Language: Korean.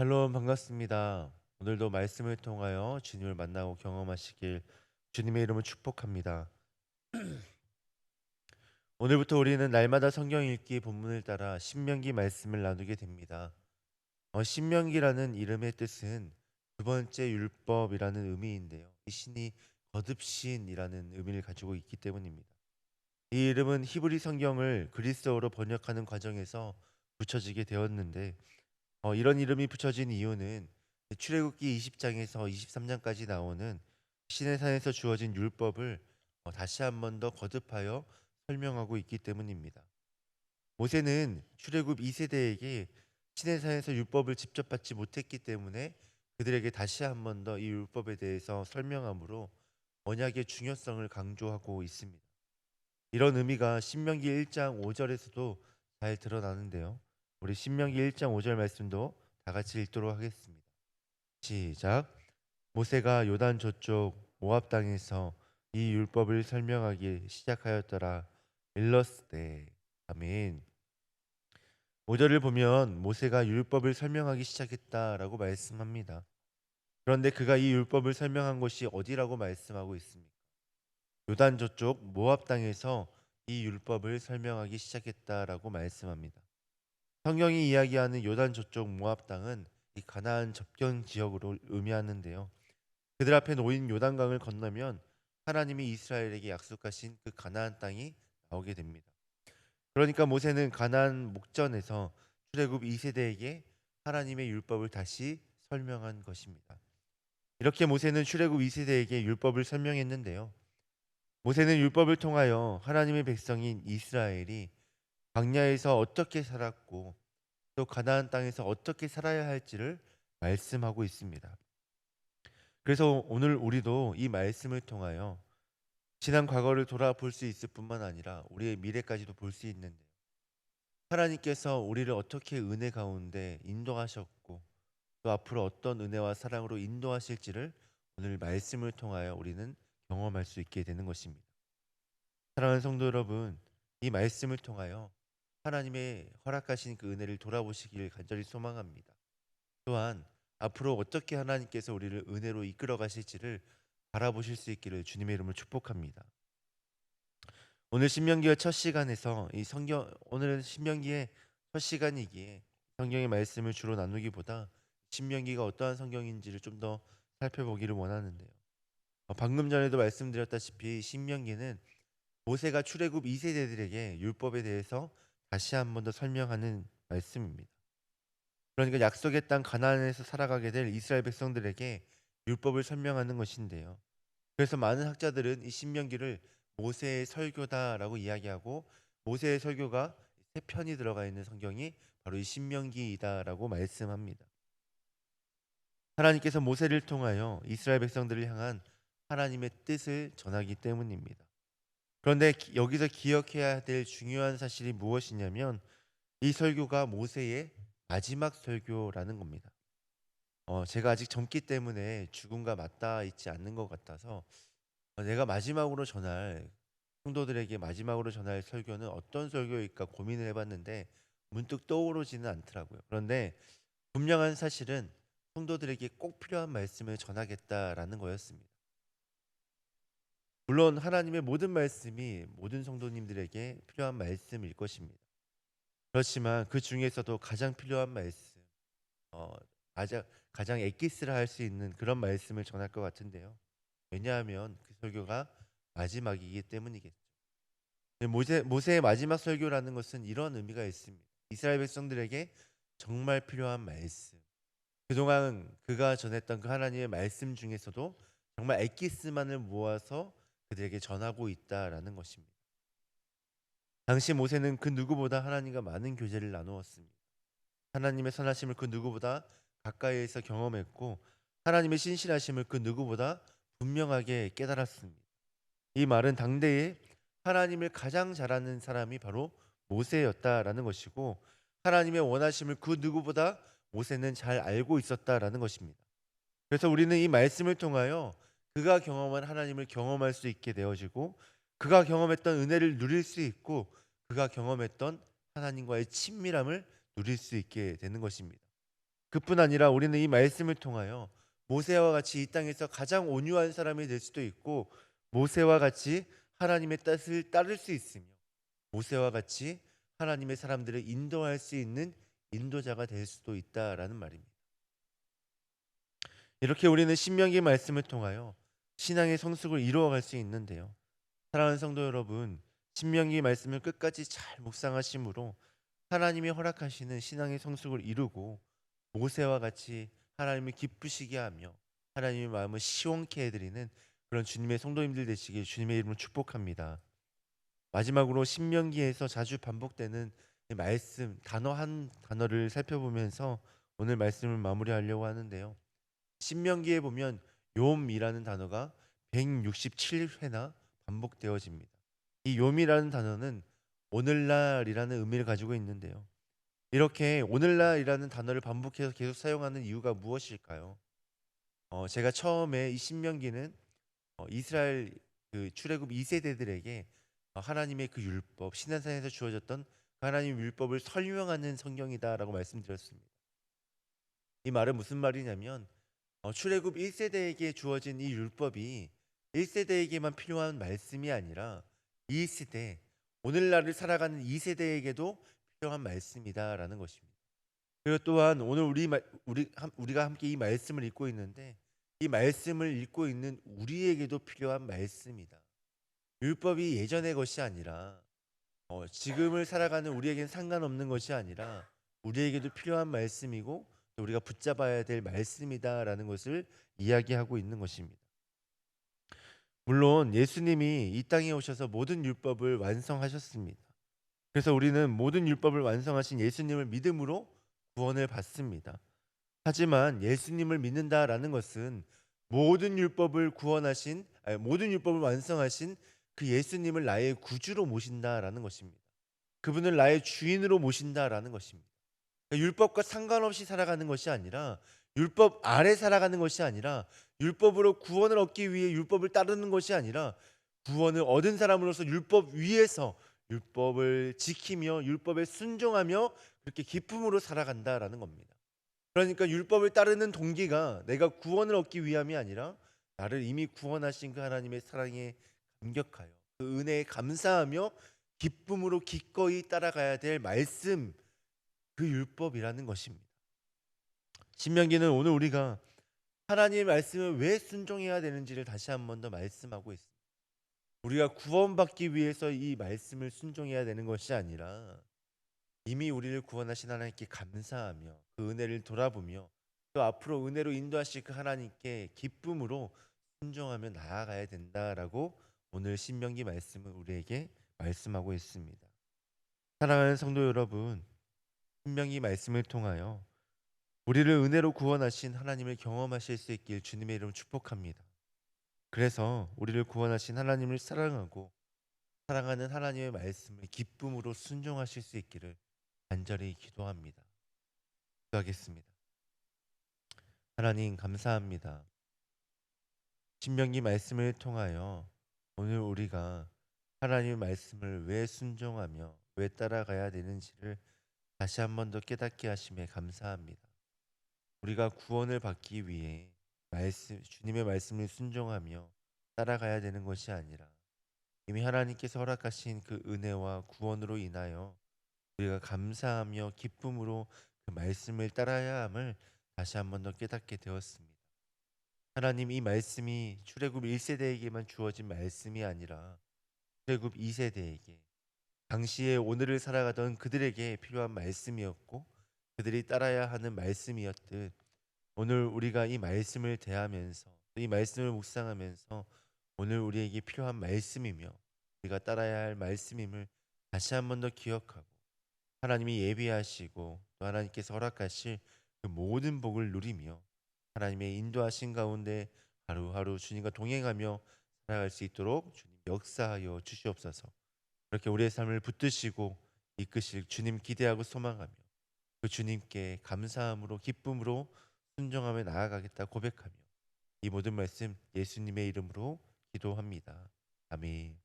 샬롬 반갑습니다. 오늘도 말씀을 통하여 주님을 만나고 경험하시길 주님의 이름을 축복합니다. 오늘부터 우리는 날마다 성경 읽기 본문을 따라 신명기 말씀을 나누게 됩니다. 신명기라는 이름의 뜻은 두 번째 율법이라는 의미인데요. 이 신이 거듭신이라는 의미를 가지고 있기 때문입니다. 이 이름은 히브리 성경을 그리스어로 번역하는 과정에서 붙여지게 되었는데 이런 이름이 붙여진 이유는 출애굽기 20장에서 23장까지 나오는 시내산에서 주어진 율법을 다시 한 번 더 거듭하여 설명하고 있기 때문입니다. 모세는 출애굽 2세대에게 시내산에서 율법을 직접 받지 못했기 때문에 그들에게 다시 한 번 더 이 율법에 대해서 설명함으로 언약의 중요성을 강조하고 있습니다. 이런 의미가 신명기 1장 5절에서도 잘 드러나는데요. 우리 신명기 1장 5절 말씀도 다 같이 읽도록 하겠습니다. 시작. 모세가 요단 저쪽 모압 땅에서 이 율법을 설명하기 시작하였더라. 일러스되. 아멘. 5절을 보면 모세가 율법을 설명하기 시작했다라고 말씀합니다. 그런데 그가 이 율법을 설명한 곳이 어디라고 말씀하고 있습니까? 요단 저쪽 모압 땅에서 이 율법을 설명하기 시작했다라고 말씀합니다. 성경이 이야기하는 요단 저쪽 모압 땅은 이 가나안 접경 지역으로 의미하는데요. 그들 앞에 놓인 요단강을 건너면 하나님이 이스라엘에게 약속하신 그 가나안 땅이 나오게 됩니다. 그러니까 모세는 가나안 목전에서 출애굽 2세대에게 하나님의 율법을 다시 설명한 것입니다. 이렇게 모세는 출애굽 2세대에게 율법을 설명했는데요. 모세는 율법을 통하여 하나님의 백성인 이스라엘이 광야에서 어떻게 살았고 또 가나안 땅에서 어떻게 살아야 할지를 말씀하고 있습니다. 그래서 오늘 우리도 이 말씀을 통하여 지난 과거를 돌아볼 수 있을 뿐만 아니라 우리의 미래까지도 볼 수 있는데 하나님께서 우리를 어떻게 은혜 가운데 인도하셨고 또 앞으로 어떤 은혜와 사랑으로 인도하실지를 오늘 말씀을 통하여 우리는 경험할 수 있게 되는 것입니다. 사랑하는 성도 여러분, 이 말씀을 통하여 하나님의 허락하신 그 은혜를 돌아보시길 간절히 소망합니다. 또한 앞으로 어떻게 하나님께서 우리를 은혜로 이끌어 가실지를 바라보실 수 있기를 주님의 이름으로 축복합니다. 오늘 신명기의 첫 시간에서 오늘은 신명기의 첫 시간이기에 성경의 말씀을 주로 나누기보다 신명기가 어떠한 성경인지를 좀 더 살펴보기를 원하는데요. 방금 전에도 말씀드렸다시피 신명기는 모세가 출애굽 2세대들에게 율법에 대해서 다시 한 번 더 설명하는 말씀입니다. 그러니까 약속의 땅 가나안에서 살아가게 될 이스라엘 백성들에게 율법을 설명하는 것인데요. 그래서 많은 학자들은 이 신명기를 모세의 설교다라고 이야기하고 모세의 설교가 세 편이 들어가 있는 성경이 바로 이 신명기이다라고 말씀합니다. 하나님께서 모세를 통하여 이스라엘 백성들을 향한 하나님의 뜻을 전하기 때문입니다. 그런데 여기서 기억해야 될 중요한 사실이 무엇이냐면 이 설교가 모세의 마지막 설교라는 겁니다. 제가 아직 젊기 때문에 죽음과 맞닿아 있지 않는 것 같아서 내가 마지막으로 전할 성도들에게 마지막으로 전할 설교는 어떤 설교일까 고민을 해봤는데 문득 떠오르지는 않더라고요. 그런데 분명한 사실은 성도들에게 꼭 필요한 말씀을 전하겠다라는 거였습니다. 물론 하나님의 모든 말씀이 모든 성도님들에게 필요한 말씀일 것입니다. 그렇지만 그 중에서도 가장 필요한 말씀, 어, 가장 엑기스라 할 수 있는 그런 말씀을 전할 것 같은데요. 왜냐하면 그 설교가 마지막이기 때문이겠죠. 모세의 마지막 설교라는 것은 이런 의미가 있습니다. 이스라엘 백성들에게 정말 필요한 말씀. 그동안 그가 전했던 그 하나님의 말씀 중에서도 정말 엑기스만을 모아서 그들에게 전하고 있다라는 것입니다. 당시 모세는 그 누구보다 하나님과 많은 교제를 나누었습니다. 하나님의 선하심을 그 누구보다 가까이에서 경험했고 하나님의 신실하심을 그 누구보다 분명하게 깨달았습니다. 이 말은 당대에 하나님을 가장 잘 아는 사람이 바로 모세였다라는 것이고 하나님의 원하심을 그 누구보다 모세는 잘 알고 있었다라는 것입니다. 그래서 우리는 이 말씀을 통하여 그가 경험한 하나님을 경험할 수 있게 되어지고 그가 경험했던 은혜를 누릴 수 있고 그가 경험했던 하나님과의 친밀함을 누릴 수 있게 되는 것입니다. 그뿐 아니라 우리는 이 말씀을 통하여 모세와 같이 이 땅에서 가장 온유한 사람이 될 수도 있고, 모세와 같이 하나님의 뜻을 따를 수 있으며, 모세와 같이 하나님의 사람들을 인도할 수 있는 인도자가 될 수도 있다라는 말입니다. 이렇게 우리는 신명기 말씀을 통하여 신앙의 성숙을 이루어갈 수 있는데요. 사랑하는 성도 여러분, 신명기 말씀을 끝까지 잘 묵상하심으로 하나님이 허락하시는 신앙의 성숙을 이루고 모세와 같이 하나님을 기쁘시게 하며 하나님의 마음을 시원케 해드리는 그런 주님의 성도님들 되시길 주님의 이름으로 축복합니다. 마지막으로 신명기에서 자주 반복되는 이 말씀 단어 한 단어를 살펴보면서 오늘 말씀을 마무리하려고 하는데요. 신명기에 보면 욤이라는 단어가 167회나 반복되어집니다. 이 욤이라는 단어는 오늘날이라는 의미를 가지고 있는데요. 이렇게 오늘날이라는 단어를 반복해서 계속 사용하는 이유가 무엇일까요? 제가 처음에 이 신명기는 이스라엘 그 출애굽 2세대들에게 하나님의 그 율법, 시내산에서 주어졌던 그 하나님 율법을 설명하는 성경이다라고 말씀드렸습니다. 이 말은 무슨 말이냐면 출애굽 1세대에게 주어진 이 율법이 1세대에게만 필요한 말씀이 아니라 이 시대, 오늘날을 살아가는 2세대에게도 필요한 말씀이다라는 것입니다. 그리고 또한 오늘 우리가 함께 이 말씀을 읽고 있는데 이 말씀을 읽고 있는 우리에게도 필요한 말씀이다. 율법이 예전의 것이 아니라 지금을 살아가는 우리에겐 상관없는 것이 아니라 우리에게도 필요한 말씀이고 또 우리가 붙잡아야 될 말씀이다라는 것을 이야기하고 있는 것입니다. 물론 예수님이 이 땅에 오셔서 모든 율법을 완성하셨습니다. 그래서 우리는 모든 율법을 완성하신 예수님을 믿음으로 구원을 받습니다. 하지만 예수님을 믿는다라는 것은 모든 율법을 완성하신 그 예수님을 나의 구주로 모신다라는 것입니다. 그분을 나의 주인으로 모신다라는 것입니다. 그러니까 율법과 상관없이 살아가는 것이 아니라 율법 아래 살아가는 것이 아니라 율법으로 구원을 얻기 위해 율법을 따르는 것이 아니라 구원을 얻은 사람으로서 율법 위에서 율법을 지키며 율법에 순종하며 그렇게 기쁨으로 살아간다라는 겁니다. 그러니까 율법을 따르는 동기가 내가 구원을 얻기 위함이 아니라 나를 이미 구원하신 그 하나님의 사랑에 감격하여 그 은혜에 감사하며 기쁨으로 기꺼이 따라가야 될 말씀, 그 율법이라는 것입니다. 신명기는 오늘 우리가 하나님의 말씀을 왜 순종해야 되는지를 다시 한 번 더 말씀하고 있습니다. 우리가 구원받기 위해서 이 말씀을 순종해야 되는 것이 아니라 이미 우리를 구원하신 하나님께 감사하며 그 은혜를 돌아보며 또 앞으로 은혜로 인도하실 그 하나님께 기쁨으로 순종하며 나아가야 된다라고 오늘 신명기 말씀은 우리에게 말씀하고 있습니다. 사랑하는 성도 여러분, 신명기 말씀을 통하여 우리를 은혜로 구원하신 하나님을 경험하실 수 있길 주님의 이름으로 축복합니다. 그래서 우리를 구원하신 하나님을 사랑하고 사랑하는 하나님의 말씀을 기쁨으로 순종하실 수 있기를 간절히 기도합니다. 기도하겠습니다. 하나님 감사합니다. 신명기 말씀을 통하여 오늘 우리가 하나님의 말씀을 왜 순종하며 왜 따라가야 되는지를 다시 한 번 더 깨닫게 하심에 감사합니다. 우리가 구원을 받기 위해 주님의 말씀을 순종하며 따라가야 되는 것이 아니라 이미 하나님께서 허락하신 그 은혜와 구원으로 인하여 우리가 감사하며 기쁨으로 그 말씀을 따라야 함을 다시 한 번 더 깨닫게 되었습니다. 하나님, 이 말씀이 출애굽 1세대에게만 주어진 말씀이 아니라 출애굽 2세대에게, 당시에 오늘을 살아가던 그들에게 필요한 말씀이었고 그들이 따라야 하는 말씀이었듯 오늘 우리가 이 말씀을 대하면서 이 말씀을 묵상하면서 오늘 우리에게 필요한 말씀이며 우리가 따라야 할 말씀임을 다시 한 번 더 기억하고 하나님이 예비하시고 또 하나님께서 허락하실 그 모든 복을 누리며 하나님의 인도하신 가운데 하루하루 주님과 동행하며 살아갈 수 있도록 주님 역사하여 주시옵소서. 그렇게 우리의 삶을 붙드시고 이끄실 주님 기대하고 소망하며 그 주님께 감사함으로 기쁨으로 순종하며 나아가겠다 고백하며 이 모든 말씀 예수님의 이름으로 기도합니다. 아멘.